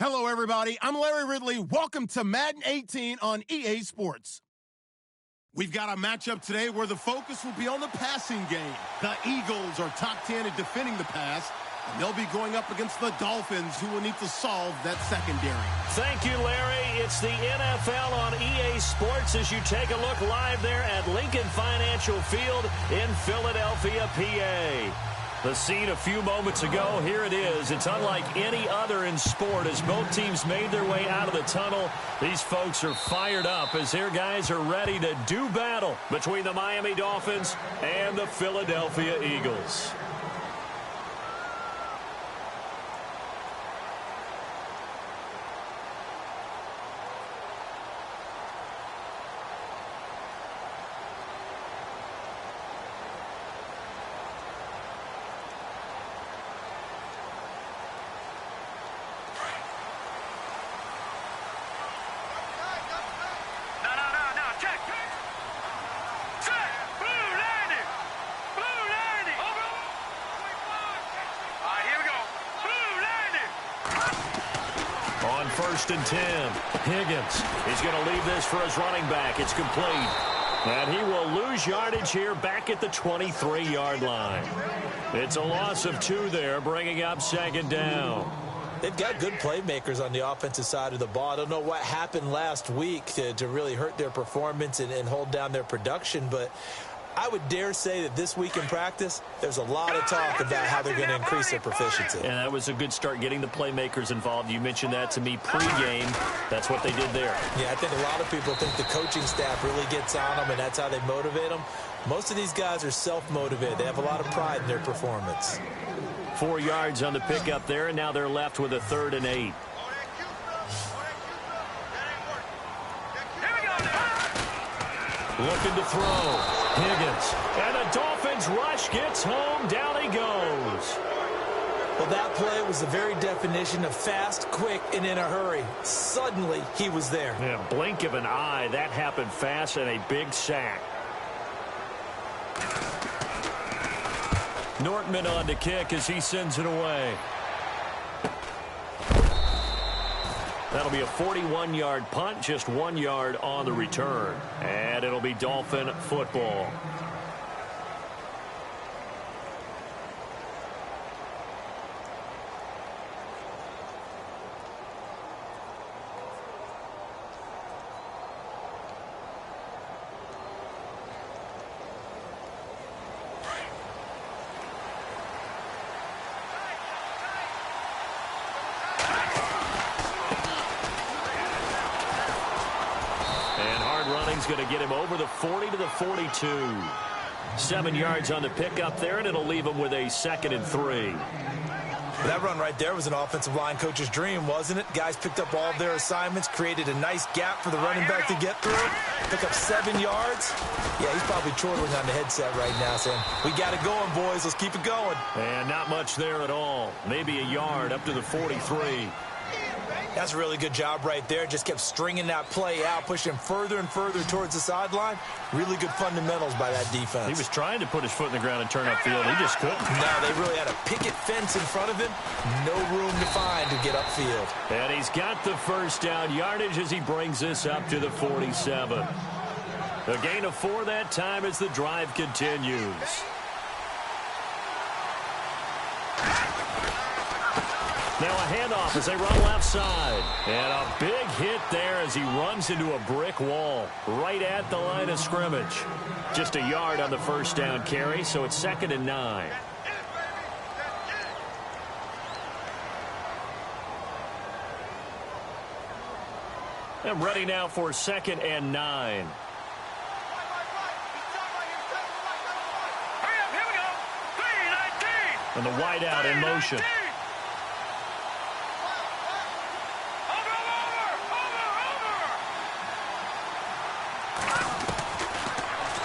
Hello, everybody. I'm Larry Ridley. Welcome to Madden 18 on EA Sports. We've got a matchup today where the focus will be on the passing game. The Eagles are top 10 at defending the pass, and they'll be going up against the Dolphins, who will need to solve that secondary. Thank you, Larry. It's the NFL on EA Sports as you take a look live there at Lincoln Financial Field in Philadelphia, PA. The scene a few moments ago, here it is. It's unlike any other in sport as both teams made their way out of the tunnel. These folks are fired up as their guys are ready to do battle between the Miami Dolphins and the Philadelphia Eagles. First and 10. Higgins. He's going to leave this for his running back. It's complete. And he will lose yardage here back at the 23-yard line. It's a loss of 2 there, bringing up second down. They've got good playmakers on the offensive side of the ball. I don't know what happened last week to really hurt their performance and hold down their production, but I would dare say that this week in practice, there's a lot of talk about how they're going to increase their proficiency. And that was a good start, getting the playmakers involved. You mentioned that to me pregame. That's what they did there. Yeah, I think a lot of people think the coaching staff really gets on them, and that's how they motivate them. Most of these guys are self-motivated. They have a lot of pride in their performance. 4 yards on the pickup there, and now they're left with a 3rd and 8. Looking to throw. Higgins. And the Dolphins rush gets home. Down he goes. Well, that play was the very definition of fast, quick, and in a hurry. Suddenly, he was there. Yeah, blink of an eye. That happened fast and a big sack. Nortman on to kick as he sends it away. That'll be a 41-yard punt, just 1 yard on the return. And it'll be Dolphin football. Going to get him over the 40 to the 42. 7 yards on the pickup there, and it'll leave him with a 2nd and 3. That run right there was an offensive line coach's dream, wasn't it? Guys picked up all of their assignments, created a nice gap for the running back to get through, pick up 7 yards. Yeah, he's probably chortling on the headset right now saying, we got it going, boys. Let's keep it going. And not much there at all. Maybe a yard up to the 43. That's a really good job right there. Just kept stringing that play out, pushing him further and further towards the sideline. Really good fundamentals by that defense. He was trying to put his foot in the ground and turn upfield. He just couldn't. No, they really had a picket fence in front of him. No room to find to get upfield. And he's got the first down yardage as he brings this up to the 47. A gain of 4 that time as the drive continues. Now a handoff as they run left side. And a big hit there as he runs into a brick wall right at the line of scrimmage. Just a yard on the first down carry, so it's 2nd and 9. And ready now for 2nd and 9. And the wideout in motion.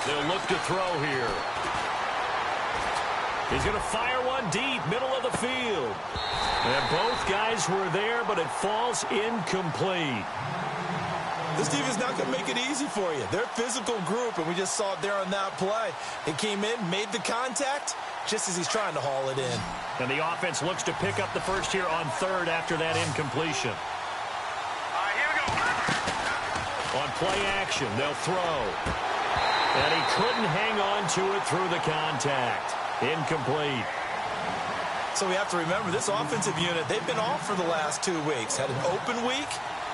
They'll look to throw here. He's going to fire one deep, middle of the field. And both guys were there, but it falls incomplete. This defense is not going to make it easy for you. They're a physical group, and we just saw it there on that play. He came in, made the contact, just as he's trying to haul it in. And the offense looks to pick up the first here on third after that incompletion. Here we go. On play action, they'll throw. And he couldn't hang on to it through the contact. Incomplete. So we have to remember, this offensive unit, they've been off for the last 2 weeks. Had an open week,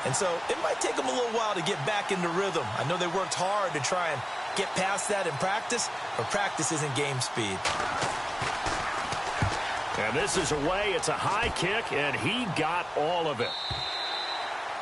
and so it might take them a little while to get back into rhythm. I know they worked hard to try and get past that in practice, but practice isn't game speed. And this is away. It's a high kick, and he got all of it.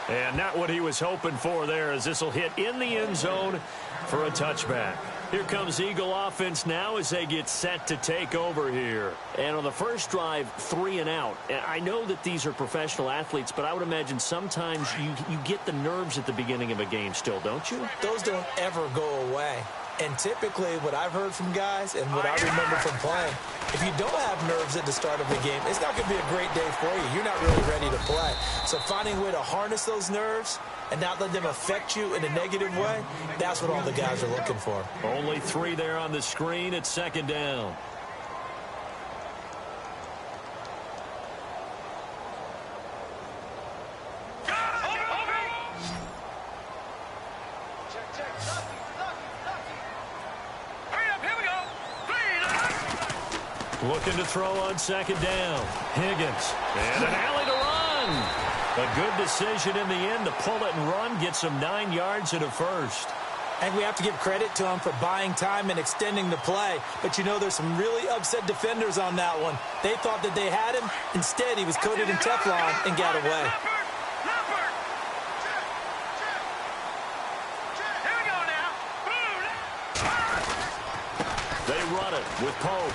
And not what he was hoping for there, as this will hit in the end zone for a touchback. Here comes Eagle offense now as they get set to take over here. And on the first drive, 3 and out. And I know that these are professional athletes, but I would imagine sometimes you get the nerves at the beginning of a game still, don't you? Those don't ever go away. And typically, what I've heard from guys and what I remember from playing, if you don't have nerves at the start of the game, it's not going to be a great day for you. You're not really ready to play. So finding a way to harness those nerves and not let them affect you in a negative way, that's what all the guys are looking for. Only 3 there on the screen at second down. Looking to throw on second down. Higgins. And an alley to run. A good decision in the end to pull it and run. Gets him 9 yards and a first. And we have to give credit to him for buying time and extending the play. But, you know, there's some really upset defenders on that one. They thought that they had him. Instead, he was coated in Teflon and got away. Here we go now. They run it with Pope.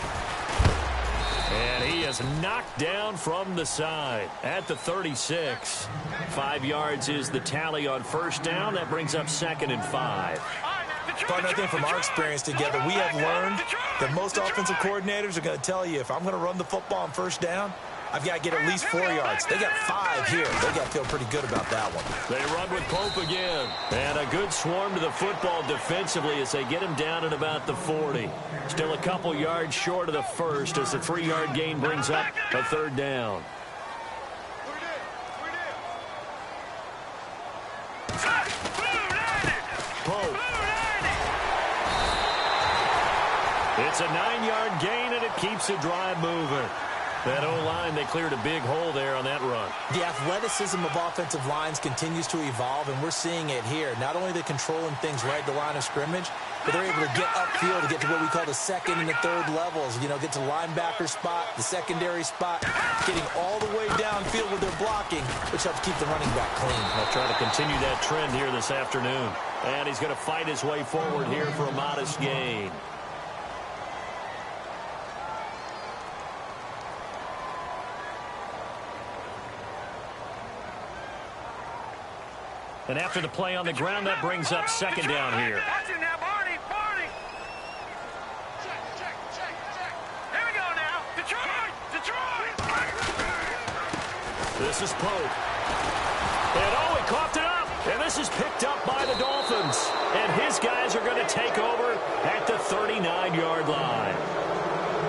And he is knocked down from the side at the 36. 5 yards is the tally on first down. That brings up 2nd and 5. But I think from our experience together, we have learned that most offensive coordinators are going to tell you, if I'm going to run the football on first down, I've got to get at least 4 yards. They got 5 here. They got to feel pretty good about that one. They run with Pope again. And a good swarm to the football defensively as they get him down at about the 40. Still a couple yards short of the first as the 3-yard gain brings up a third down. Pope. It's a 9-yard gain, and it keeps the drive moving. That O-line, they cleared a big hole there on that run. The athleticism of offensive lines continues to evolve, and we're seeing it here. Not only are they controlling things right at the line of scrimmage, but they're able to get upfield to get to what we call the second and the third levels. You know, get to the linebacker spot, the secondary spot, getting all the way downfield with their blocking, which helps keep the running back clean. They'll try to continue that trend here this afternoon. And he's going to fight his way forward here for a modest gain. And after the play on the ground, that brings up second down here. Watch it now, Barney. Check. Here we go now. Detroit. This is Pope. And he coughed it up. And this is picked up by the Dolphins. And his guys are going to take over at the 39-yard line.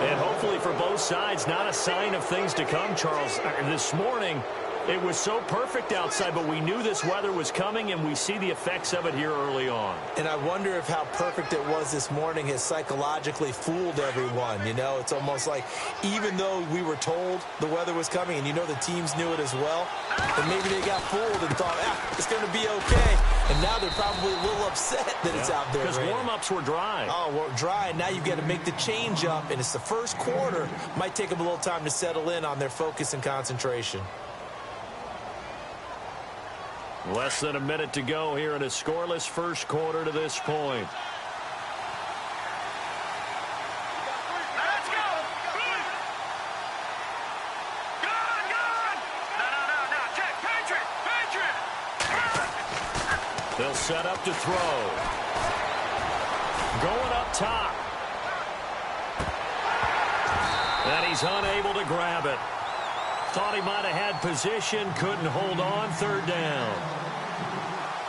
And hopefully for both sides, not a sign of things to come, Charles. This morning, it was so perfect outside, but we knew this weather was coming, and we see the effects of it here early on. And I wonder if how perfect it was this morning has psychologically fooled everyone. You know, it's almost like even though we were told the weather was coming, and you know the teams knew it as well, and maybe they got fooled and thought, it's going to be okay. And now they're probably a little upset that it's out there. Because warm-ups were dry. Oh, well, dry, and now you've got to make the change up, and it's the first quarter. Might take them a little time to settle in on their focus and concentration. Less than a minute to go here in a scoreless first quarter to this point. Let's go. Good. No. Check. Patriot. They'll set up to throw. Going up top. And he's unable to grab it. Thought he might have had position, couldn't hold on, third down.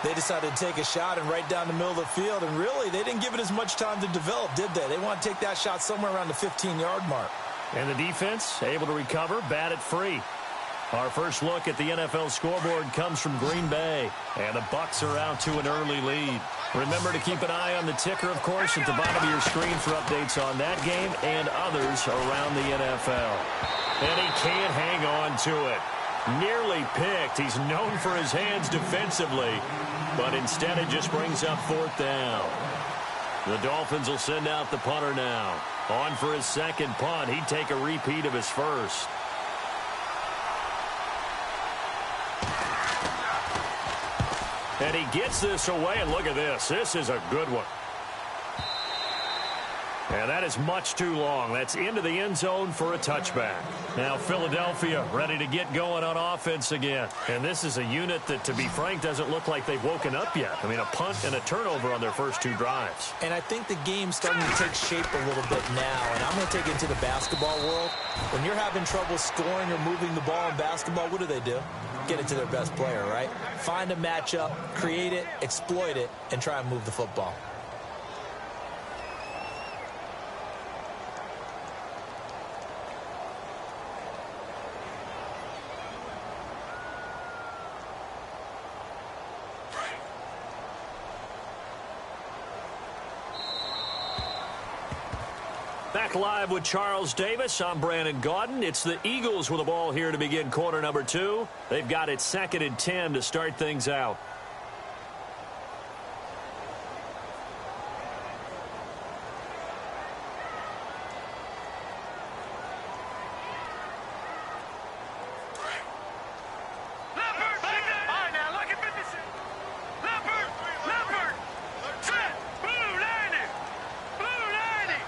They decided to take a shot and right down the middle of the field, and really, they didn't give it as much time to develop, did they? They want to take that shot somewhere around the 15-yard mark. And the defense able to recover, bat it free. Our first look at the NFL scoreboard comes from Green Bay, and the Bucs are out to an early lead. Remember to keep an eye on the ticker, of course, at the bottom of your screen for updates on that game and others around the NFL. And he can't hang on to it. Nearly picked. He's known for his hands defensively, but instead it just brings up fourth down. The Dolphins will send out the punter now. On for his second punt. He'd take a repeat of his first. And he gets this away, and look at this. This is a good one. And that is much too long. That's into the end zone for a touchback. Now Philadelphia ready to get going on offense again. And this is a unit that, to be frank, doesn't look like they've woken up yet. I mean, a punt and a turnover on their first two drives. And I think the game's starting to take shape a little bit now. And I'm going to take it to the basketball world. When you're having trouble scoring or moving the ball in basketball, what do? Get it to their best player, right? Find a matchup, create it, exploit it, and try and move the football. Back live with Charles Davis. I'm Brandon Gaudin. It's the Eagles with the ball here to begin quarter number 2. They've got it 2nd and 10 to start things out.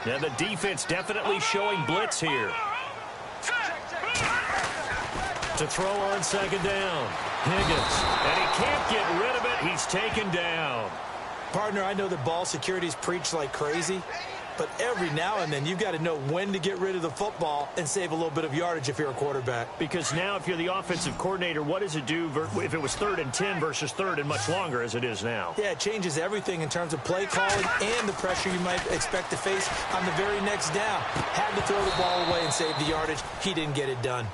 And the defense definitely showing blitz here. To throw on 2nd down. Higgins. And he can't get rid of it. He's taken down. Partner, I know that ball security's preached like crazy, but every now and then you've got to know when to get rid of the football and save a little bit of yardage if you're a quarterback. Because now if you're the offensive coordinator, what does it do if it was 3rd and 10 versus 3rd and much longer as it is now? Yeah, it changes everything in terms of play calling and the pressure you might expect to face on the very next down. Had to throw the ball away and save the yardage. He didn't get it done.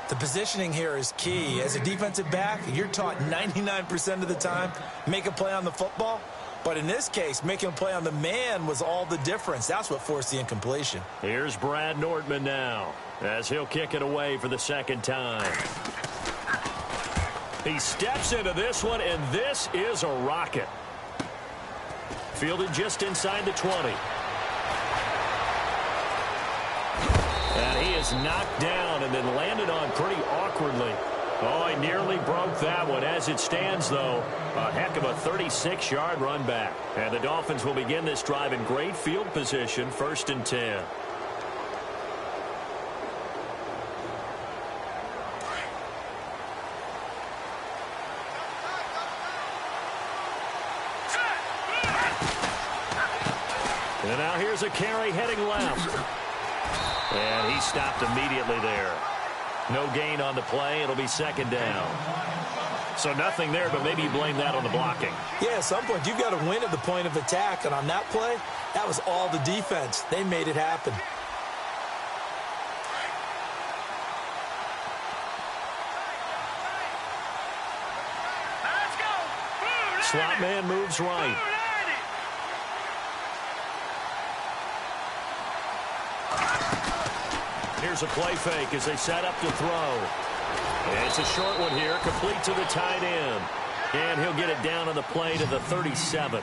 The positioning here is key. As a defensive back, you're taught 99% of the time, make a play on the football. But in this case, making a play on the man was all the difference. That's what forced the incompletion. Here's Brad Nortman now, as he'll kick it away for the 2nd time. He steps into this one, and this is a rocket. Fielded just inside the 20. And he is knocked down and then landed on pretty awkwardly. Oh, he nearly broke that one. As it stands, though, a heck of a 36-yard run back. And the Dolphins will begin this drive in great field position, 1st and 10. And now here's a carry heading left. And he stopped immediately there. No gain on the play. It'll be 2nd down. So nothing there, but maybe you blame that on the blocking. Yeah, at some point, you've got to win at the point of attack. And on that play, that was all the defense. They made it happen. Let's go. Slot man moves right. Here's a play fake as they set up to throw. And it's a short one here, complete to the tight end. And he'll get it down on the play to the 37. 8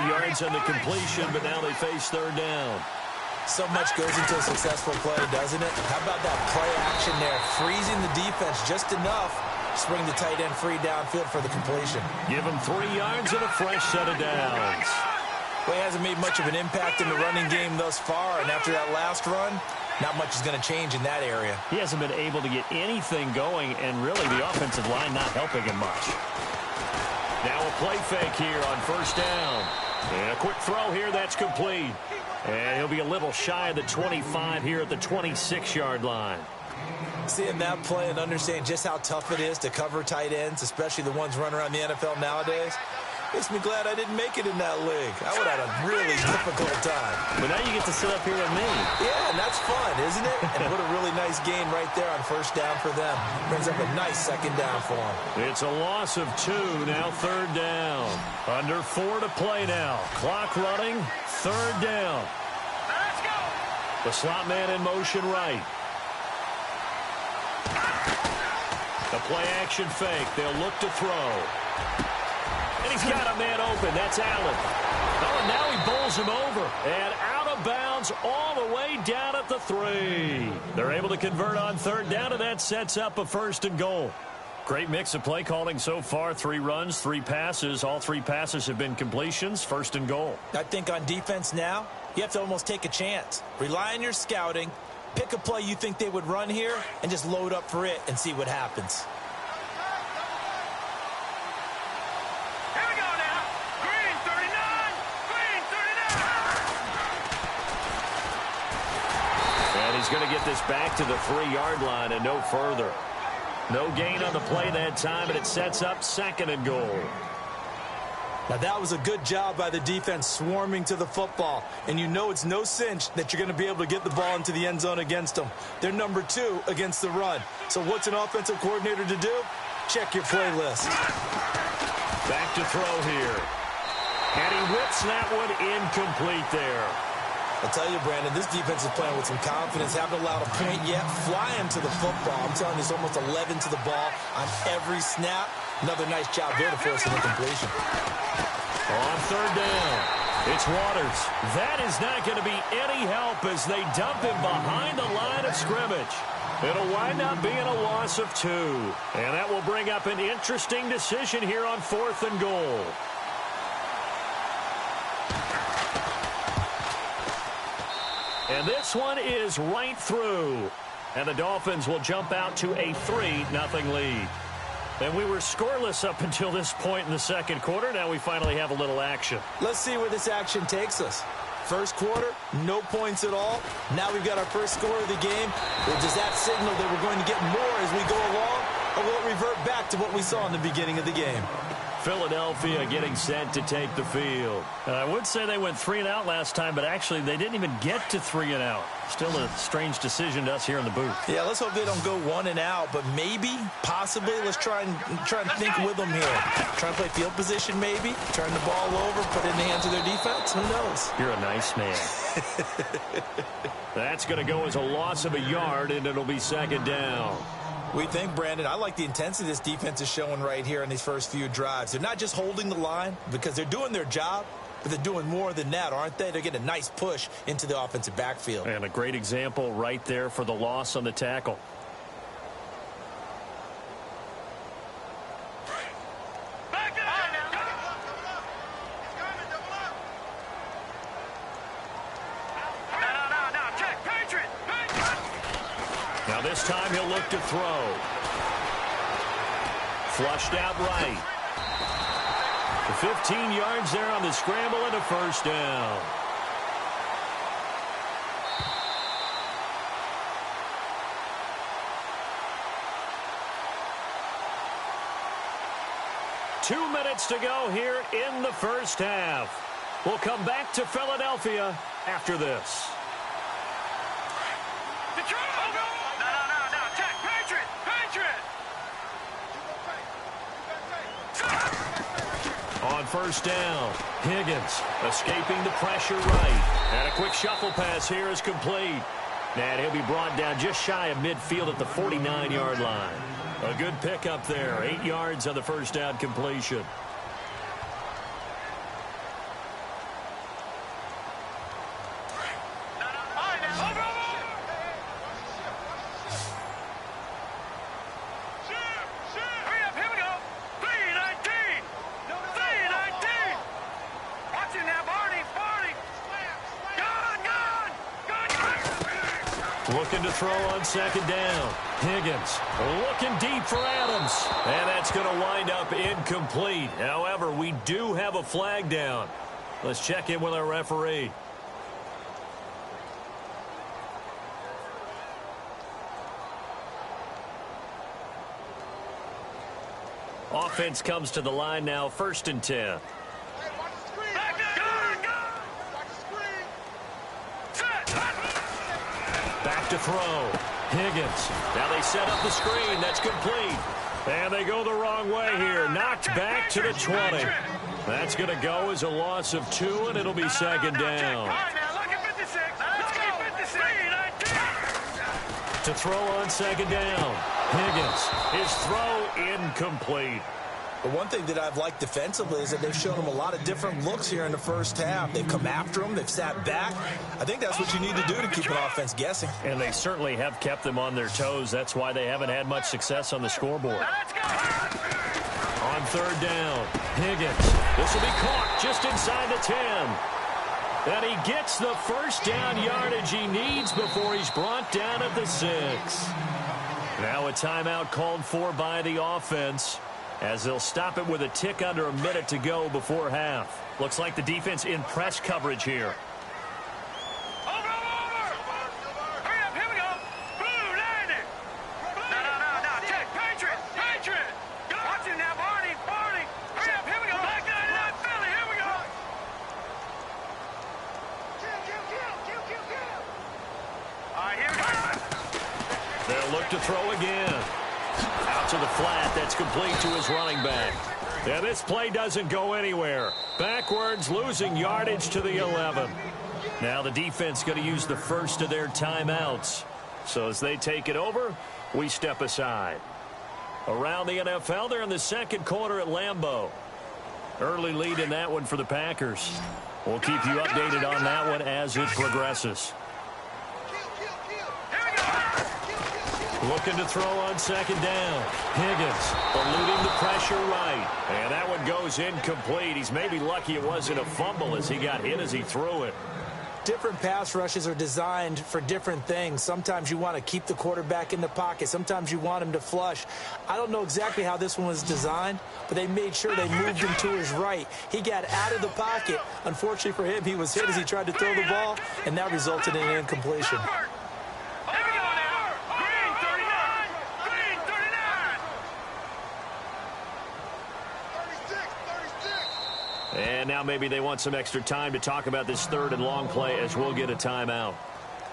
yards on the completion, but now they face 3rd down. So much goes into a successful play, doesn't it? How about that play action there? Freezing the defense just enough to bring the tight end free downfield for the completion. Give him 3 yards and a fresh set of downs. Well, he hasn't made much of an impact in the running game thus far, and after that last run, not much is going to change in that area. He hasn't been able to get anything going, and really the offensive line not helping him much. Now a play fake here on 1st down. And a quick throw here, that's complete. And he'll be a little shy of the 25 here at the 26-yard line. Seeing that play and understanding just how tough it is to cover tight ends, especially the ones running around the NFL nowadays, makes me glad I didn't make it in that league. I would have had a really difficult time. But now you get to sit up here with me. Yeah, and that's fun, isn't it? And what a really nice game right there on first down for them. Brings up a nice second down for them. It's a loss of 2, now third down. Under 4 to play now. Clock running, third down. Let's go. The slot man in motion right. The play-action fake. They'll look to throw. And he's got a man open. That's Allen. Oh, and now he bowls him over. And out of bounds all the way down at the 3. They're able to convert on third down, and that sets up a first and goal. Great mix of play calling so far. 3 runs, 3 passes. All 3 passes have been completions. First and goal. I think on defense now, you have to almost take a chance. Rely on your scouting. Pick a play you think they would run here and just load up for it and see what happens. Here we go now. Green 39. Green 39. And he's going to get this back to the 3-yard line and no further. No gain on the play that time, and it sets up second and goal. Now, that was a good job by the defense swarming to the football. And you know it's no cinch that you're going to be able to get the ball into the end zone against them. They're number 2 against the run. So what's an offensive coordinator to do? Check your playlist. Back to throw here. And he whips that one incomplete there. I'll tell you, Brandon, this defense is playing with some confidence. Haven't allowed a point yet. Flying to the football. I'm telling you, it's almost 11 to the ball on every snap. Another nice job there to force an incompletion. On third down, it's Waters. That is not going to be any help as they dump him behind the line of scrimmage. It'll wind up being a loss of 2. And that will bring up an interesting decision here on 4th and goal. And this one is right through. And the Dolphins will jump out to a 3-0 lead. And we were scoreless up until this point in the second quarter. Now we finally have a little action. Let's see where this action takes us. First quarter, no points at all. Now we've got our first score of the game. Well, does that signal that we're going to get more as we go along? Or will it revert back to what we saw in the beginning of the game? Philadelphia getting set to take the field. I would say they went 3 and out last time, but actually they didn't even get to 3 and out. Still a strange decision to us here in the booth. Yeah, let's hope they don't go 1 and out, but maybe, possibly, let's try and think with them here. Try and play field position maybe, turn the ball over, put it in the hands of their defense. Who knows? You're a nice man. That's going to go as a loss of a yard, and it'll be second down. We think, Brandon, I like the intensity this defense is showing right here in these first few drives. They're not just holding the line because they're doing their job, but they're doing more than that, aren't they? They're getting a nice push into the offensive backfield. And a great example right there for the loss on the tackle. Now this time he'll look to throw. Flushed out right. The 15 yards there on the scramble and a first down. Two minutes to go here in the first half. We'll come back to Philadelphia after this. On first down, Higgins escaping the pressure right. And a quick shuffle pass here is complete. And he'll be brought down just shy of midfield at the 49-yard line. A good pickup there. 8 yards on the first down completion. Looking to throw on second down. Higgins looking deep for Adams. And that's going to wind up incomplete. However, we do have a flag down. Let's check in with our referee. offense comes to the line now, 1st and 10. Back to throw. Higgins. Now they set up the screen. That's complete. And they go the wrong way here. Knocked back to the 20. That's going to go as a loss of 2, and it'll be 2nd down. To throw on 2nd down. Higgins. His throw incomplete. But one thing that I've liked defensively is that they've shown him a lot of different looks here in the first half. They've come after him. They've sat back. I think that's what you need to do to keep an offense guessing. And they certainly have kept them on their toes. That's why they haven't had much success on the scoreboard. On 3rd down, Higgins. This will be caught just inside the 10. And he gets the first down yardage he needs before he's brought down at the 6. Now a timeout called for by the offense, as they'll stop it with a tick under a minute to go before half. Looks like the defense in press coverage here. Over! Hurry up, here we go! Blue, landing! No, check, Patriot! Watch it now, Barney! Hurry up, here we go! Black 99, Philly, here we go! Kill! All right, here we go! They'll look to throw again. Out to the flat. That's complete to his running back. Yeah, this play doesn't go anywhere. Backwards, losing yardage to the 11. Now the defense going to use the first of their timeouts. So as they take it over, we step aside. Around the NFL, they're in the 2nd quarter at Lambeau. Early lead in that one for the Packers. We'll keep you updated on that one as it progresses. Looking to throw on 2nd down. Higgins eluding the pressure right. And that one goes incomplete. He's maybe lucky it wasn't a fumble as he got hit as he threw it. Different pass rushes are designed for different things. Sometimes you want to keep the quarterback in the pocket. Sometimes you want him to flush. I don't know exactly how this one was designed, but they made sure they moved him to his right. He got out of the pocket. Unfortunately for him, he was hit as he tried to throw the ball, and that resulted in an incompletion. And now maybe they want some extra time to talk about this 3rd and long play as we'll get a timeout.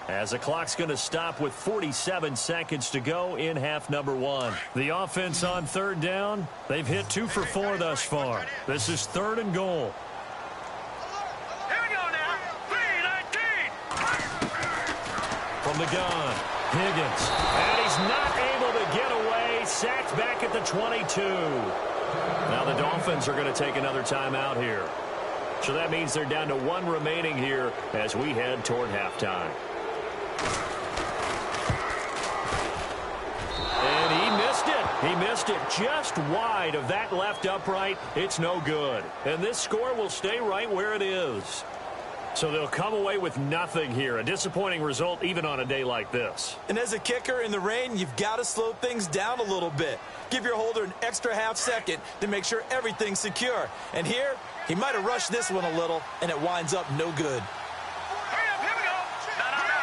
As the clock's going to stop with 47 seconds to go in half number 1. The offense on 3rd down, they've hit 2 for 4 thus far. This is 3rd and goal. Here we go now. 3-19. From the gun, Higgins. And he's not able to get away. Sacked back at the 22. Now the Dolphins are going to take another timeout here. So that means they're down to 1 remaining here as we head toward halftime. And he missed it. He missed it just wide of that left upright. It's no good. And this score will stay right where it is. So they'll come away with nothing here. A disappointing result even on a day like this. And as a kicker in the rain, you've got to slow things down a little bit. Give your holder an extra half second to make sure everything's secure. And here, he might have rushed this one a little, and it winds up no good. Hurry up, here we go!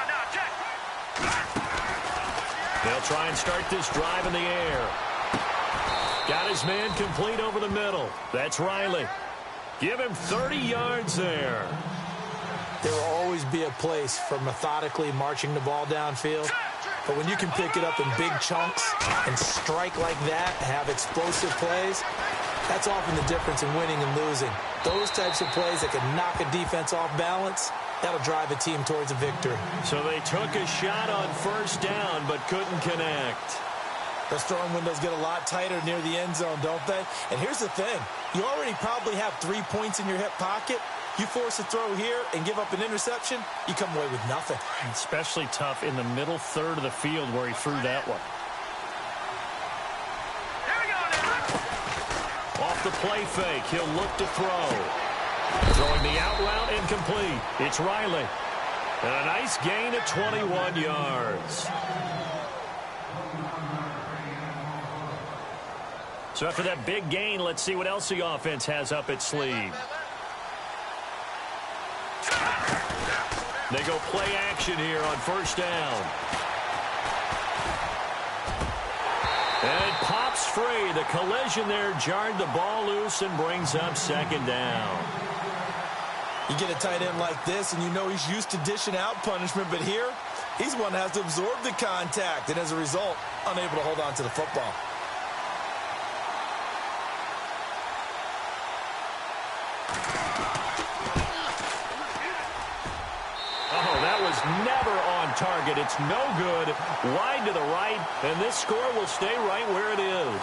No, check! They'll try and start this drive in the air. Got his man complete over the middle. That's Riley. Give him 30 yards there. There will always be a place for methodically marching the ball downfield. But when you can pick it up in big chunks and strike like that, have explosive plays, that's often the difference in winning and losing. Those types of plays that can knock a defense off balance, that'll drive a team towards a victory. So they took a shot on 1st down but couldn't connect. Those throwing windows get a lot tighter near the end zone, don't they? And here's the thing. You already probably have 3 points in your hip pocket. You force a throw here and give up an interception, you come away with nothing. Especially tough in the middle 3rd of the field where he threw that one. Here we go now. Off the play fake, he'll look to throw. Throwing the out route incomplete. It's Riley. And a nice gain of 21 yards. So after that big gain, let's see what else the offense has up its sleeve. They go play action here on 1st down. And it pops free. The collision there jarred the ball loose and brings up second down. You get a tight end like this, and you know he's used to dishing out punishment, but here, he's one that has to absorb the contact, and as a result, unable to hold on to the football. Oh, that was never on target. It's no good. Wide to the right, and this score will stay right where it is.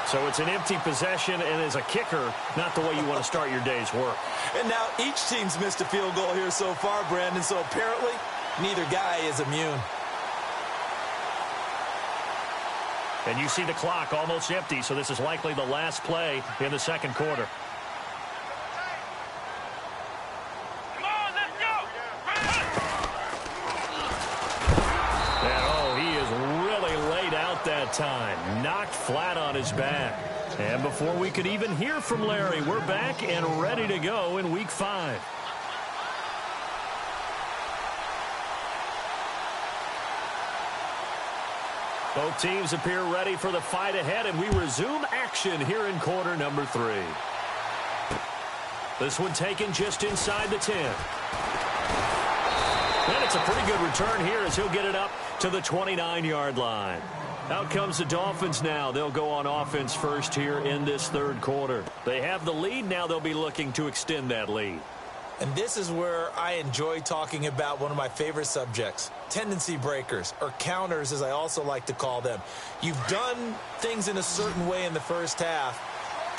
So it's an empty possession, and as a kicker, not the way you want to start your day's work. And now each team's missed a field goal here so far, Brandon, so apparently neither guy is immune. And you see the clock almost empty, so this is likely the last play in the second quarter. Come on, let's go! And oh, he is really laid out that time. Knocked flat on his back. And before we could even hear from Larry, we're back and ready to go in Week 5. Both teams appear ready for the fight ahead, and we resume action here in quarter number 3. This one taken just inside the 10. And it's a pretty good return here as he'll get it up to the 29-yard line. Out comes the Dolphins now. They'll go on offense first here in this third quarter. They have the lead. Now they'll be looking to extend that lead. And this is where I enjoy talking about one of my favorite subjects, tendency breakers, or counters as I also like to call them. You've done things in a certain way in the first half,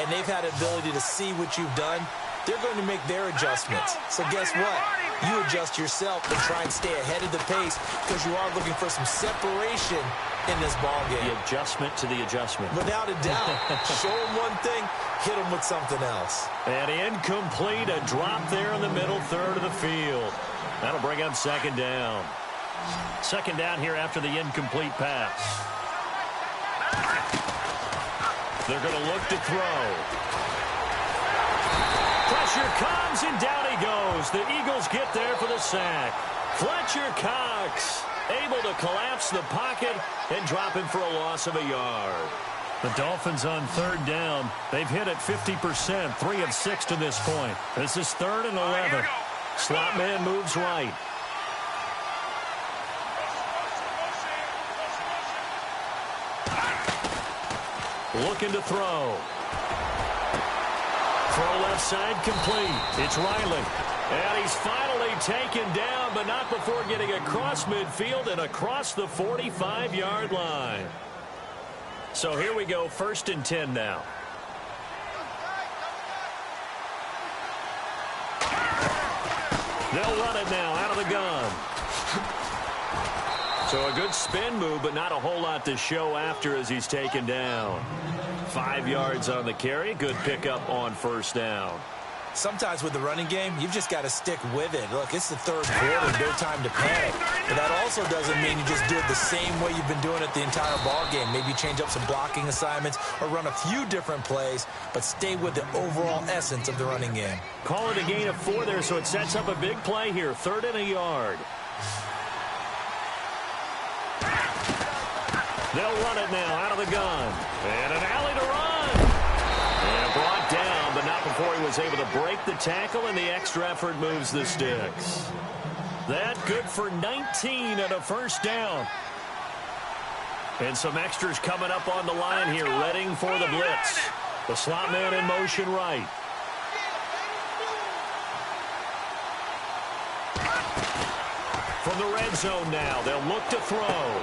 and they've had the ability to see what you've done. They're going to make their adjustments. So guess what? You adjust yourself and try and stay ahead of the pace because you are looking for some separation in this ball game. The adjustment to the adjustment. Without a doubt. Show them one thing, hit them with something else. And incomplete, a drop there in the middle third of the field. That'll bring up second down. Second down here after the incomplete pass. They're going to look to throw. Pressure comes, and down he goes. The Eagles get there for the sack. Fletcher Cox able to collapse the pocket and drop him for a loss of a yard. The Dolphins on third down. They've hit it 50%, 3 of 6 to this point. This is 3rd and 11. Slot man moves right. Looking to throw. Throw left side complete. It's Riley. And he's finally taken down, but not before getting across midfield and across the 45-yard line. So here we go, 1st and 10 now. They'll run it now out of the gun. So a good spin move, but not a whole lot to show after as he's taken down. 5 yards on the carry. Good pickup on 1st down. Sometimes with the running game, you've just got to stick with it. Look, it's the third quarter, no time to panic. But that also doesn't mean you just do it the same way you've been doing it the entire ball game. Maybe change up some blocking assignments or run a few different plays, but stay with the overall essence of the running game. Call it a gain of 4 there, so it sets up a big play here. 3rd and a yard. They'll run it now out of the gun. And an alley to run. And brought down, but not before he was able to break the tackle, and the extra effort moves the sticks. That good for 19 and a 1st down. And some extras coming up on the line here, readying for the blitz. The slot man in motion right. From the red zone now, they'll look to throw.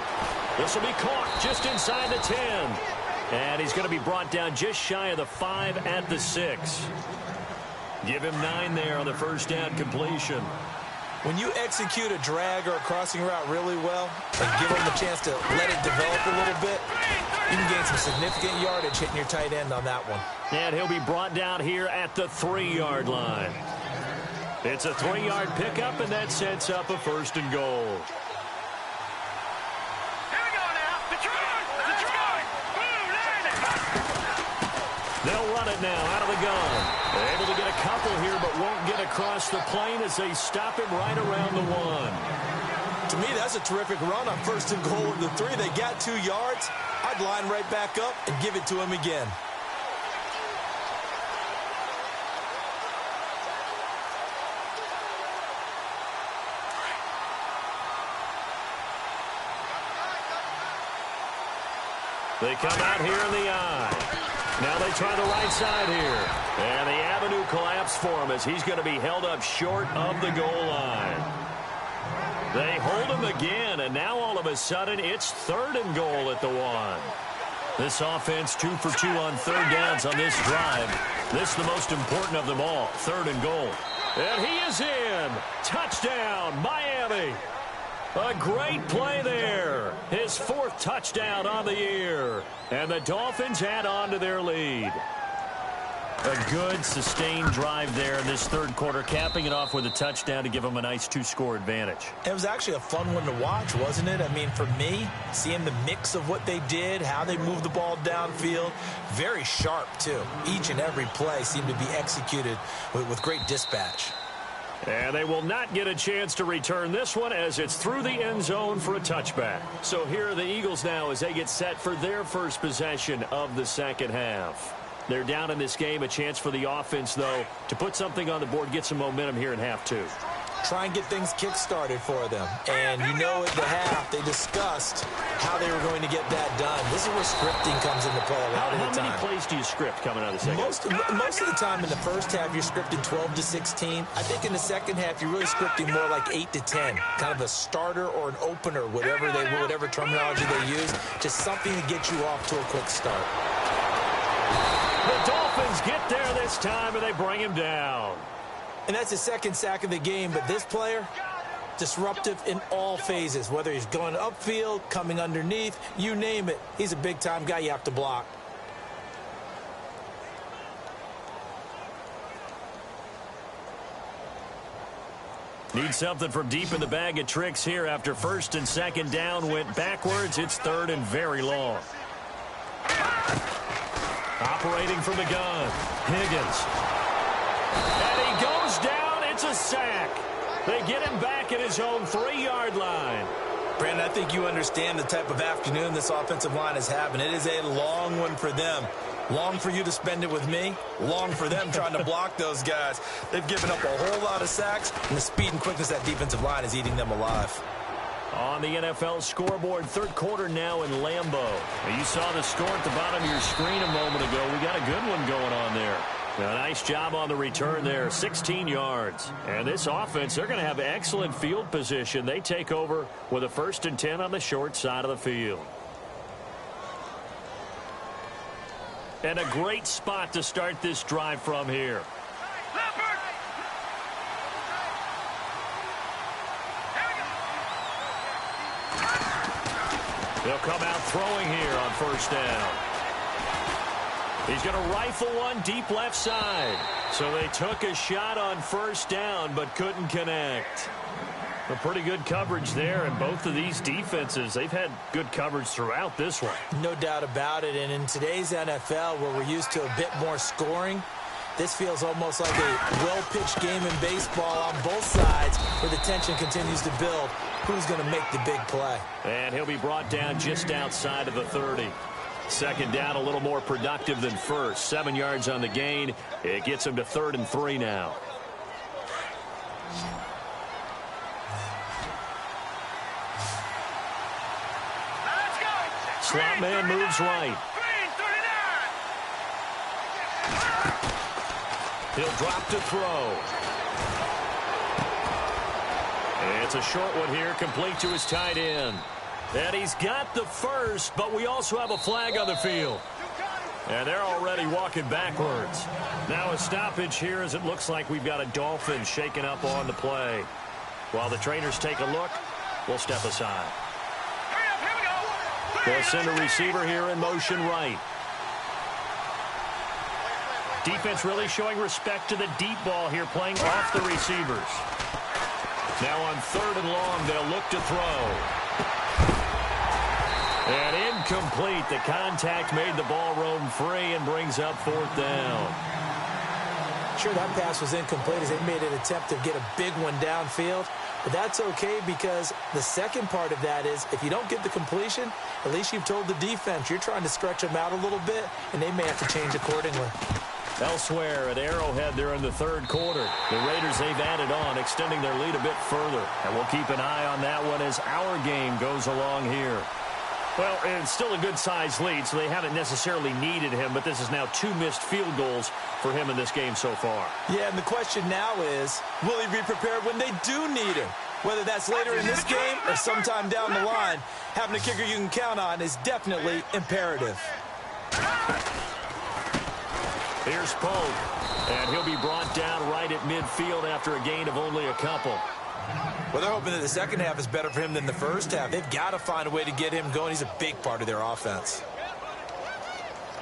This will be caught just inside the 10. And he's going to be brought down just shy of the 5 at the 6. Give him 9 there on the 1st down completion. When you execute a drag or a crossing route really well and give them the chance to let it develop a little bit, you can gain some significant yardage hitting your tight end on that one. And he'll be brought down here at the 3-yard line. It's a 3-yard pickup, and that sets up a 1st and goal. They'll run it now out of the gun. They're able to get a couple here, but won't get across the plane as they stop him right around the 1. To me, that's a terrific run on 1st and goal of the 3. They got 2 yards. I'd line right back up and give it to him again. They come out here in the eye. Now they try the right side here. And the avenue collapsed for him as he's going to be held up short of the goal line. They hold him again, and now all of a sudden it's 3rd and goal at the 1. This offense 2 for 2 on 3rd downs on this drive. This is the most important of them all, 3rd and goal. And he is in. Touchdown, Miami. A great play there. His 4th touchdown on the year. And the Dolphins add on to their lead. A good, sustained drive there in this 3rd quarter, capping it off with a touchdown to give them a nice 2-score advantage. It was actually a fun one to watch, wasn't it? I mean, for me, seeing the mix of what they did, how they moved the ball downfield, very sharp, too. Each and every play seemed to be executed with great dispatch. And they will not get a chance to return this one as it's through the end zone for a touchback. So here are the Eagles now as they get set for their first possession of the 2nd half. They're down in this game. A chance for the offense, though, to put something on the board, get some momentum here in half 2. Try and get things kick-started for them. And you know at the half, they discussed how they were going to get that done. This is where scripting comes into play a lot of the time. How many plays do you script coming out of the second half? Most of the time in the first half, you're scripting 12 to 16. I think in the second half, you're really scripting more like 8 to 10. Kind of a starter or an opener, whatever terminology they use. Just something to get you off to a quick start. The Dolphins get there this time, and they bring him down. And that's his 2nd sack of the game, but this player, disruptive in all phases, whether he's going upfield, coming underneath, you name it. He's a big-time guy you have to block. Need something from deep in the bag of tricks here after 1st and 2nd down went backwards. It's 3rd and very long. Operating from the gun, Higgins. And he goes down. It's a sack. They get him back at his own 3-yard line. Brandon, I think you understand the type of afternoon this offensive line is having. It is a long one for them. Long for you to spend it with me. Long for them trying to block those guys. They've given up a whole lot of sacks, and the speed and quickness of that defensive line is eating them alive. On the NFL scoreboard, 3rd quarter now in Lambeau. You saw the score at the bottom of your screen a moment ago. We got a good one going on there. A nice job on the return there, 16 yards. And this offense, they're going to have excellent field position. They take over with a 1st and 10 on the short side of the field. And a great spot to start this drive from here. They'll come out throwing here on 1st down. He's going to rifle one deep left side. So they took a shot on 1st down but couldn't connect. A pretty good coverage there, and both of these defenses, they've had good coverage throughout this one. No doubt about it, and in today's NFL where we're used to a bit more scoring, this feels almost like a well-pitched game in baseball on both sides where the tension continues to build. Who's going to make the big play? And he'll be brought down just outside of the 30. 2nd down, a little more productive than 1st. 7 yards on the gain. It gets him to 3rd and 3 now. Slot man moves right. He'll drop to throw. It's a short one here, complete to his tight end. And he's got the 1st, but we also have a flag on the field. And they're already walking backwards. Now a stoppage here as it looks like we've got a Dolphin shaking up on the play. While the trainers take a look, we'll step aside. They'll send a receiver here in motion right. Defense really showing respect to the deep ball here, playing off the receivers. Now on 3rd and long, they'll look to throw. And incomplete. The contact made the ball roam free and brings up 4th down. Sure, that pass was incomplete as they made an attempt to get a big one downfield. But that's okay because the second part of that is if you don't get the completion, at least you've told the defense you're trying to stretch them out a little bit, and they may have to change accordingly. Elsewhere at Arrowhead, they're in the third quarter. The Raiders, they've added on, extending their lead a bit further. And we'll keep an eye on that one as our game goes along here. Well, it's still a good-sized lead, so they haven't necessarily needed him, but this is now 2 missed field goals for him in this game so far. Yeah, and the question now is, will he be prepared when they do need him? Whether that's later in this game or sometime down the line, having a kicker you can count on is definitely imperative. Here's Pope, and he'll be brought down right at midfield after a gain of only a couple. Well, they're hoping that the second half is better for him than the first half. They've got to find a way to get him going. He's a big part of their offense.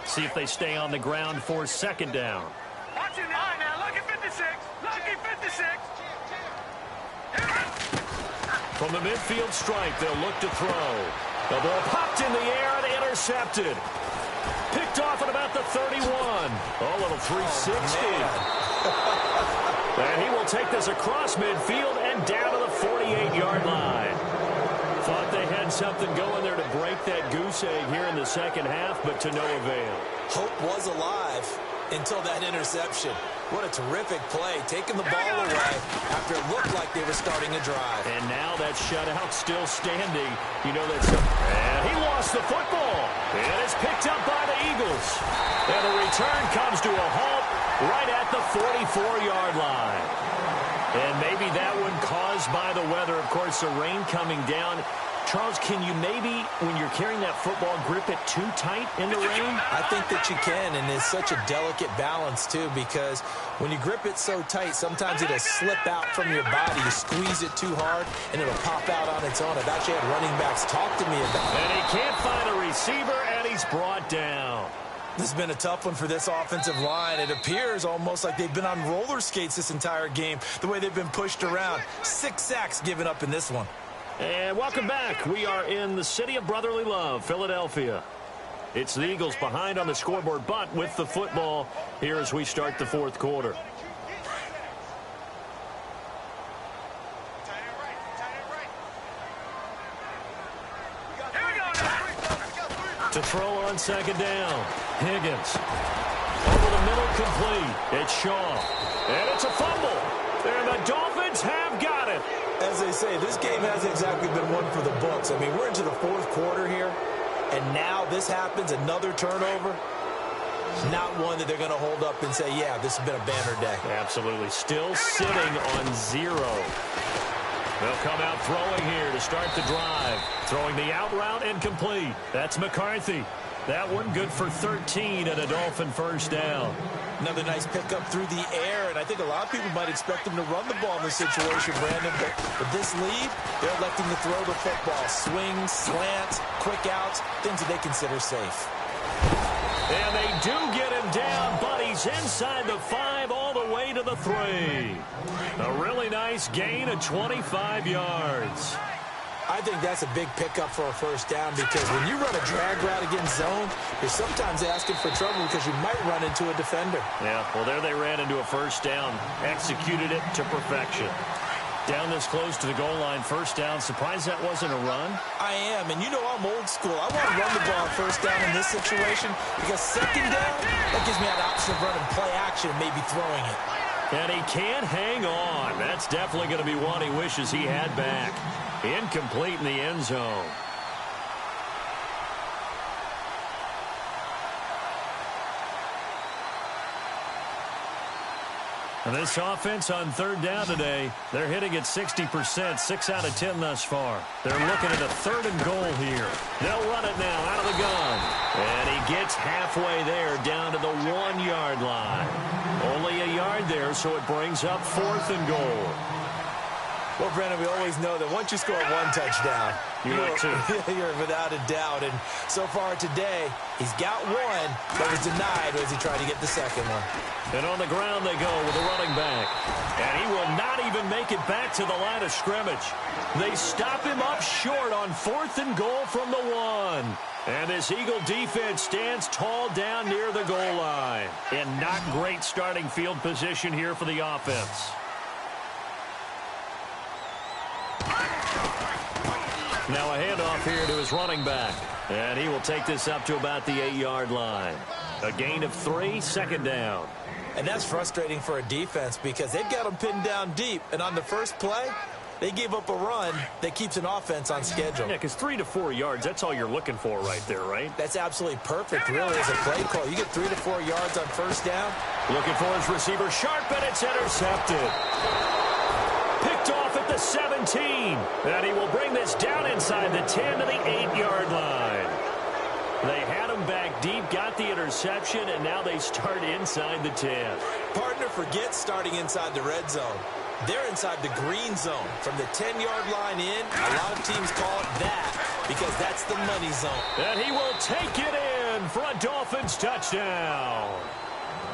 See if they stay on the ground for second down. Watch it now. Lucky 56. Lucky 56. From the midfield stripe, they'll look to throw. The ball popped in the air and intercepted. Picked off at about the 31. Oh, little 360. And he will take this across midfield and down to the 48-yard line. Thought they had something going there to break that goose egg here in the second half, but to no avail. Hope was alive until that interception. What a terrific play, taking the ball away after it looked like they were starting a drive. And now that shutout still standing. You know that's and he lost the football. And it's picked up by the Eagles. And the return comes to a halt right at the 44-yard line. And maybe that one caused by the weather. Of course, the rain coming down. Charles, can you maybe, when you're carrying that football, grip it too tight in the rain? I think that you can, and it's such a delicate balance, too, because when you grip it so tight, sometimes it'll slip out from your body. You squeeze it too hard, and it'll pop out on its own. I've actually had running backs talk to me about it. And he can't find a receiver, and he's brought down. This has been a tough one for this offensive line. It appears almost like they've been on roller skates this entire game, the way they've been pushed around. 6 sacks given up in this one. And welcome back. We are in the city of brotherly love, Philadelphia. It's the Eagles behind on the scoreboard, but with the football here as we start the fourth quarter. To throw on second down, Higgins. Over the middle, complete. It's Shaw. And it's a fumble. And the Dolphins have got it. As they say, this game hasn't exactly been one for the books. I mean, we're into the fourth quarter here, and now this happens, another turnover. It's not one that they're going to hold up and say, yeah, this has been a banner day. Absolutely. Still sitting on 0. They'll come out throwing here to start the drive. Throwing the out route and complete. That's McCarthy. That one good for 13 and a Dolphin first down. Another nice pickup through the air, and I think a lot of people might expect them to run the ball in this situation, Brandon. But with this lead, they're electing to throw the football. Swings, slants, quick outs, things that they consider safe. And they do get him down, but he's inside the 5 all the way to the 3. A really nice gain of 25 yards. I think that's a big pickup for a first down because when you run a drag route against zone, you're sometimes asking for trouble because you might run into a defender. Yeah, well, there they ran into a first down. Executed it to perfection. Down this close to the goal line, first down. Surprised that wasn't a run? I am, and you know I'm old school. I want to run the ball on first down in this situation because second down, that gives me an option of running play action and maybe throwing it. And he can't hang on. That's definitely going to be one he wishes he had back. Incomplete in the end zone. And this offense on third down today, they're hitting at 60%, 6 out of 10 thus far. They're looking at a 3rd and goal here. They'll run it now out of the gun. And he gets halfway there down to the 1-yard line. Only a yard there, so it brings up 4th and goal. Well, Brandon, we always know that once you score one touchdown, you're without a doubt. And so far today, he's got one, but was denied as he tried to get the second one. And on the ground they go with the running back. And he will not even make it back to the line of scrimmage. They stop him up short on 4th and goal from the 1. And this Eagle defense stands tall down near the goal line. And not great starting field position here for the offense. Now a handoff here to his running back. And he will take this up to about the 8-yard line. A gain of 3, second down. And that's frustrating for a defense because they've got them pinned down deep. And on the first play, they gave up a run that keeps an offense on schedule. Yeah, because 3 to 4 yards, that's all you're looking for right there, right? That's absolutely perfect, really, as a play call. You get 3 to 4 yards on first down. Looking for his receiver, sharp, and it's intercepted. Picked off at the 17. And he will bring this down inside the 10 to the 8-yard line. They had him back deep, got the interception, and now they start inside the 10. Partner, forget starting inside the red zone. They're inside the green zone. From the 10-yard line in, a lot of teams call it that because that's the money zone. And he will take it in for a Dolphins touchdown.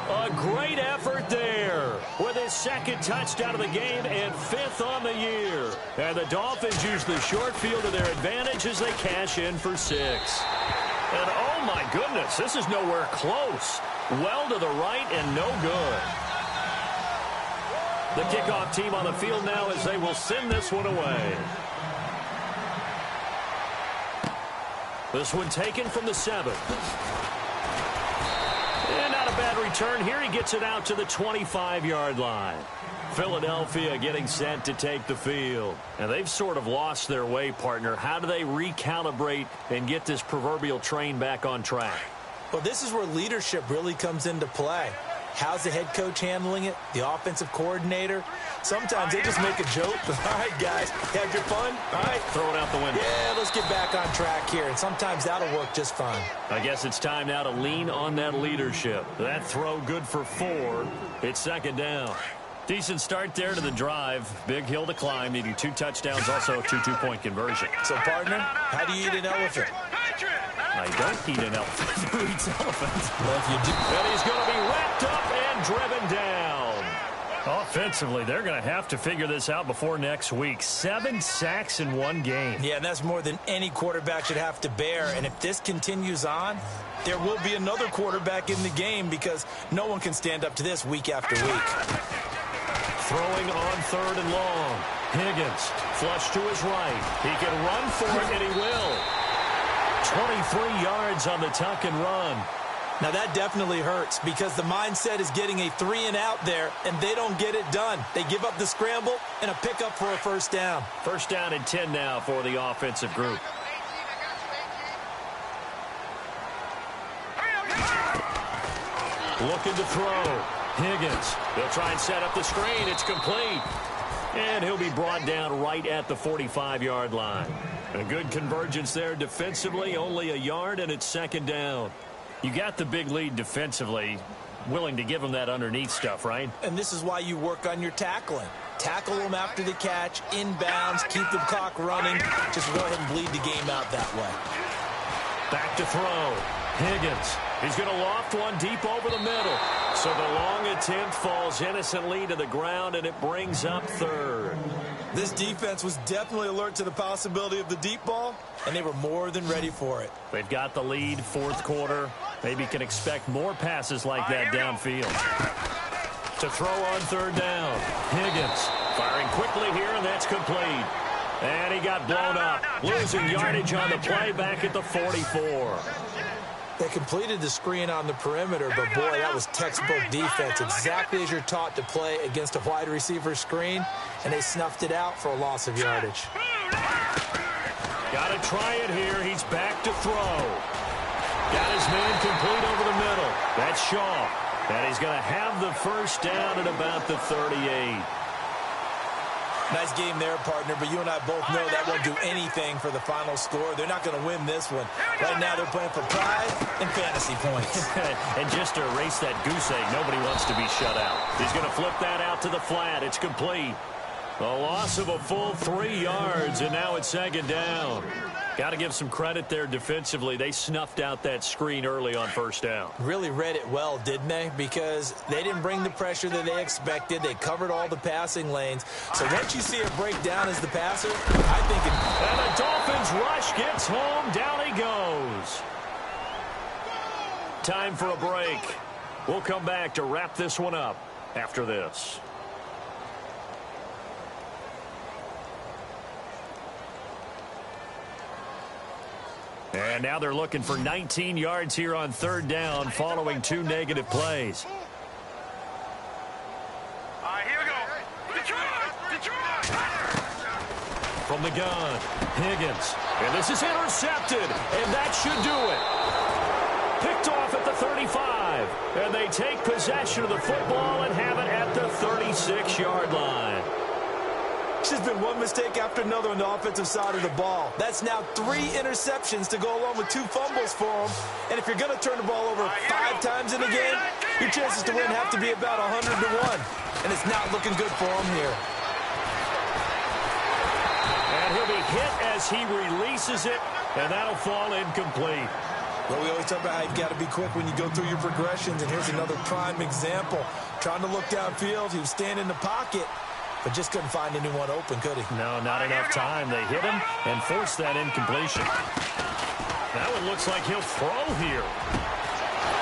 A great effort there with his second touchdown of the game and 5th on the year. And the Dolphins use the short field to their advantage as they cash in for 6. And oh my goodness, this is nowhere close. Well to the right and no good. The kickoff team on the field now as they will send this one away. This one taken from the 7. And not a bad return here. He gets it out to the 25-yard line. Philadelphia getting set to take the field. And they've sort of lost their way, partner. How do they recalibrate and get this proverbial train back on track? Well, this is where leadership really comes into play. How's the head coach handling it? The offensive coordinator? Sometimes they just make a joke. All right, guys, have your fun. All right. Throw it out the window. Yeah, let's get back on track here. And sometimes that'll work just fine. I guess it's time now to lean on that leadership. That throw good for 4. It's second down. Decent start there to the drive. Big hill to climb, needing 2 touchdowns, also a 2 two-point conversion. So, partner, how do you eat an elephant? I don't eat an elephant. Who eats elephants? Well, if you do. And he's going to be wrapped up and driven down. Offensively, they're going to have to figure this out before next week. 7 sacks in 1 game. Yeah, and that's more than any quarterback should have to bear. And if this continues on, there will be another quarterback in the game because no one can stand up to this week after week. Throwing on 3rd and long. Higgins, flush to his right. He can run for it, and he will. 23 yards on the tuck and run. Now, that definitely hurts because the mindset is getting a 3-and-out there, and they don't get it done. They give up the scramble and a pickup for a first down. First down and 10 now for the offensive group. Looking to throw. Higgins. They'll try and set up the screen. It's complete. And he'll be brought down right at the 45-yard line. A good convergence there defensively. Only a yard, and it's second down. You got the big lead defensively. Willing to give them that underneath stuff, right? And this is why you work on your tackling. Tackle them after the catch, inbounds, keep the clock running. Just go ahead and bleed the game out that way. Back to throw. Higgins. He's going to loft one deep over the middle. So the long attempt falls innocently to the ground, and it brings up 3rd. This defense was definitely alert to the possibility of the deep ball, and they were more than ready for it. They've got the lead, 4th quarter. Maybe can expect more passes like that downfield. To throw on 3rd down. Higgins firing quickly here, and that's complete. And he got blown up. Losing yardage on the play back at the 44. They completed the screen on the perimeter, but boy, that was textbook defense. Exactly as you're taught to play against a wide receiver screen, and they snuffed it out for a loss of yardage. Got to try it here. He's back to throw. Got his man complete over the middle. That's Shaw. And he's going to have the first down at about the 38. Nice game there, partner, but you and I both know that won't do anything for the final score. They're not going to win this one. Right now they're playing for pride and fantasy points. And just to erase that goose egg, nobody wants to be shut out. He's going to flip that out to the flat. It's complete. A loss of a full 3 yards, and now it's second down. Got to give some credit there defensively. They snuffed out that screen early on first down. Really read it well, didn't they? Because they didn't bring the pressure that they expected. They covered all the passing lanes. So once you see it break down as the passer, I think it... And the Dolphins rush gets home. Down he goes. Time for a break. We'll come back to wrap this one up after this. And now they're looking for 19 yards here on third down following 2 negative plays. All right, here we go. Detroit! From the gun, Higgins. And this is intercepted, and that should do it. Picked off at the 35. And they take possession of the football and have it at the 36-yard line. It's just been one mistake after another on the offensive side of the ball. That's now 3 interceptions to go along with 2 fumbles for them. And if you're going to turn the ball over 5 times in a game, your chances to win have to be about 100 to 1. And it's not looking good for him here. And he'll be hit as he releases it, and that'll fall incomplete. Well, we always talk about how you've got to be quick when you go through your progressions, and here's another prime example. Trying to look downfield, he was standing in the pocket, but just couldn't find anyone open, could he? No, not enough time. They hit him and forced that incompletion. That one looks like he'll throw here.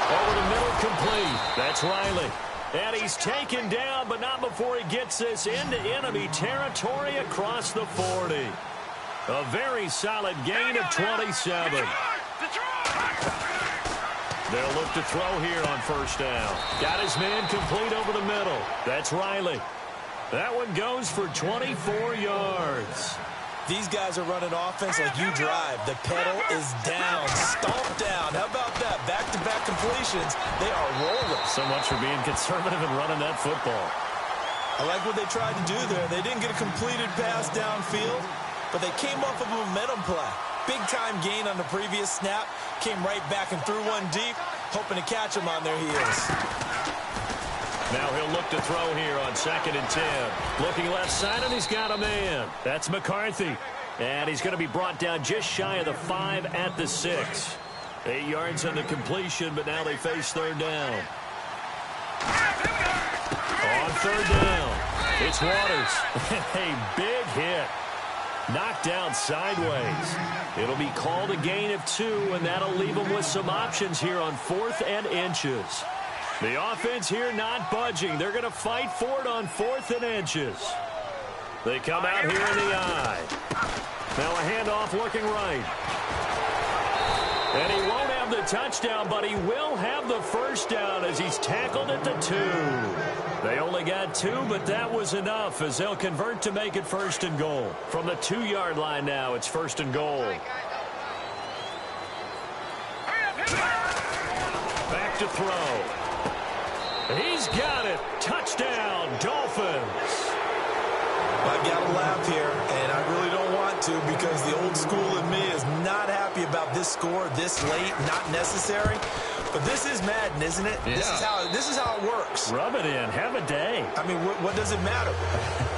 Over the middle, complete. That's Riley. And he's taken down, but not before he gets this into enemy territory across the 40. A very solid gain of 27. They'll look to throw here on first down. Got his man complete over the middle. That's Riley. That one goes for 24 yards. These guys are running offense like you drive. The pedal is down, stomped down. How about that? Back-to-back completions. They are rolling. So much for being conservative and running that football. I like what they tried to do there. They didn't get a completed pass downfield, but they came off of a momentum play. Big-time gain on the previous snap. Came right back and threw one deep, hoping to catch them on their heels. Now he'll look to throw here on 2nd and 10. Looking left side, and he's got a man. That's McCarthy. And he's going to be brought down just shy of the 5 at the 6. 8 yards on the completion, but now they face third down. On third down, it's Waters. A big hit. Knocked down sideways. It'll be called a gain of 2, and that'll leave them with some options here on 4th and inches. The offense here not budging. They're going to fight for it on 4th and inches. They come out here in the eye. Now a handoff looking right. And he won't have the touchdown, but he will have the first down as he's tackled at the 2. They only got 2, but that was enough as they'll convert to make it 1st and goal. From the 2-yard line now, it's 1st and goal. Back to throw. He's got it. Touchdown, Dolphins. I've got to laugh here, and I really don't want to because the old school in me is not happy about this score this late, not necessary. But this is Madden, isn't it? Yeah. This is how it works. Rub it in. Have a day. I mean, what does it matter?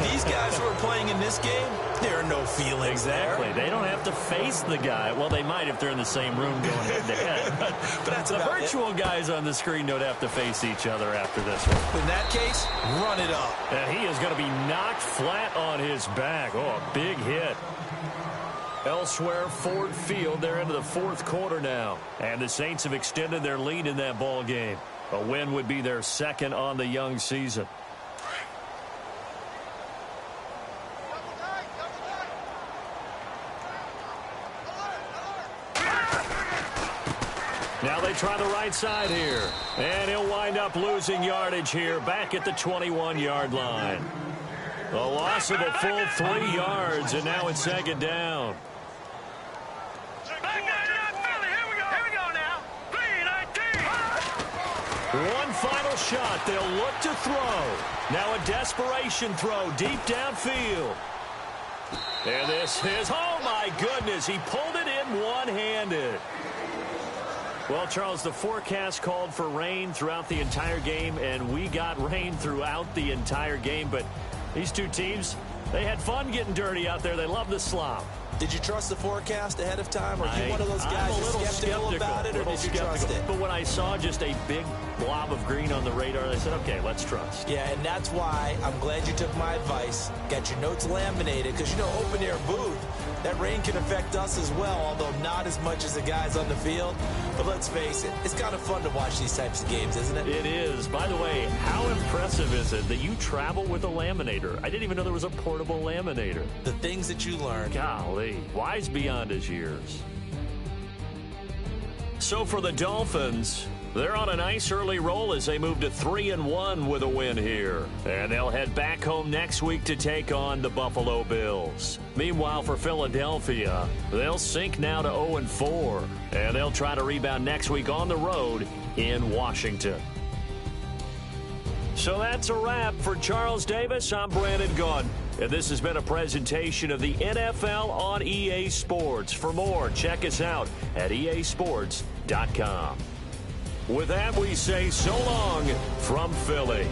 These guys who are playing in this game, there are no feelings exactly. They don't have to face the guy. Well, they might if they're in the same room going head-to-head. But that's the virtual guys on the screen don't have to face each other after this one. In that case, run it up. And he is going to be knocked flat on his back. Oh, a big hit. Elsewhere, Ford Field, they're into the 4th quarter now. And the Saints have extended their lead in that ball game. A win would be their 2nd on the young season. Now they try the right side here. And he'll wind up losing yardage here back at the 21-yard line. A loss of a full 3 yards, and now it's 2nd down. One final shot. They'll look to throw. Now a desperation throw deep downfield. And this is, oh my goodness, he pulled it in one-handed. Well, Charles, the forecast called for rain throughout the entire game, and we got rain throughout the entire game. But these two teams, they had fun getting dirty out there. They love the slop. Did you trust the forecast ahead of time? Are you one of those guys I'm a little skeptical about it, or did you trust it? But when I saw just a big blob of green on the radar, I said, okay, let's trust. Yeah, and that's why I'm glad you took my advice. Got your notes laminated, because, you know, open-air booth, that rain can affect us as well, although not as much as the guys on the field. But let's face it, it's kind of fun to watch these types of games, isn't it? It is. By the way, how impressive is it that you travel with a laminator? I didn't even know there was a portable laminator. The things that you learn. Golly, wise beyond his years. So for the Dolphins, they're on a nice early roll as they move to 3-1 with a win here. And they'll head back home next week to take on the Buffalo Bills. Meanwhile, for Philadelphia, they'll sink now to 0-4. And they'll try to rebound next week on the road in Washington. So that's a wrap. For Charles Davis, I'm Brandon Gunn. And this has been a presentation of the NFL on EA Sports. For more, check us out at easports.com. With that, we say so long from Philly.